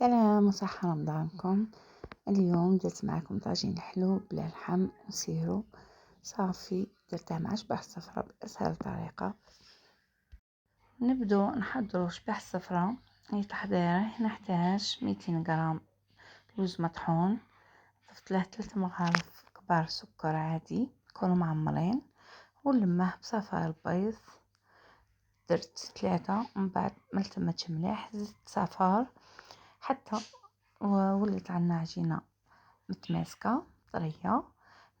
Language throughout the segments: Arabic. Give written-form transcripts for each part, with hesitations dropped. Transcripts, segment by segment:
سلام وصحة رمضانكم. اليوم درت معكم طاجين الحلو بلا لحم وسيرو صافي، درتها مع شبح الصفرة بأسهل طريقة. نبدو نحضروا شبح الصفرة. لتحضيره نحتاج 200 غرام لوز مطحون، ضفت له 3 مغارف كبار سكر عادي يكونوا معمرين، ولمه بصفار البيض. درت 3 ومن بعد ملتمتش مليح، زدت صفار حتى ولت عنا عجينة متماسكة طرية.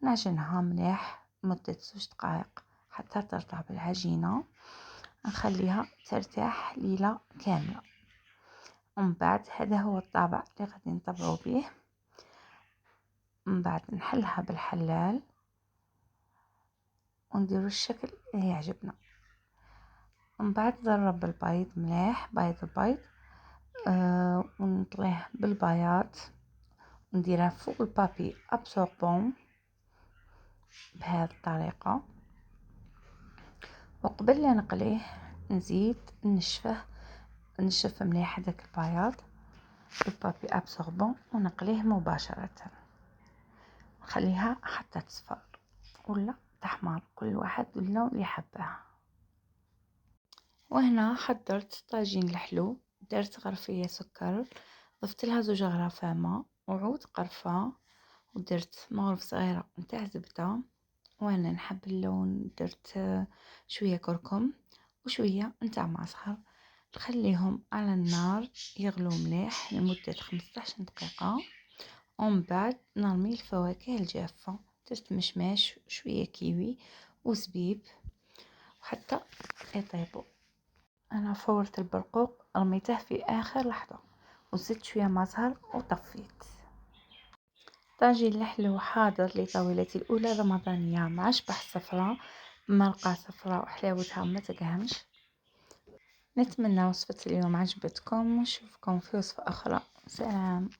نعجنها مليح لمدة 2 دقائق حتى ترطب العجينة، نخليها ترتاح ليلة كاملة. ومن بعد هذا هو الطابع اللي غادي نطبعو به. من بعد نحلها بالحلال ونديرو الشكل اللي يعجبنا. من بعد نضرب البيض مليح، بيض البيض ونطليه بالبياض، نديرها فوق البابي ابسوربون بهذه الطريقة. وقبل لا نقليه نزيد نشف مليح هذاك البياض بالبابي ابسوربون ونقليه مباشرة، نخليها حتى تصفر ولا تحمر، كل واحد اللون اللي حبه. وهنا حضرت طاجين الحلو، درت غرفية سكر، ضفت لها 2 غرفة ماء وعود قرفة، ودرت مغرفة صغيرة نتاع زبدة، وانا نحب اللون درت شوية كركم وشوية نتاع معصفر. نخليهم على النار يغلو مليح لمدة 15 دقيقة، ومن بعد نرمي الفواكه الجافة، درت مشماش شوية كيوي وزبيب وحتى يطيبوا. انا فورت البرقوق رميته في اخر لحظة وزدت شوية مزهر وطفيت. طاجين الحلو حاضر لطاولتي الأولى رمضانية مع شبح صفراء بمرقة صفراء وحلاوتها ما تقهمش. نتمنى وصفة اليوم عجبتكم ونشوفكم في وصفة أخرى. سلام.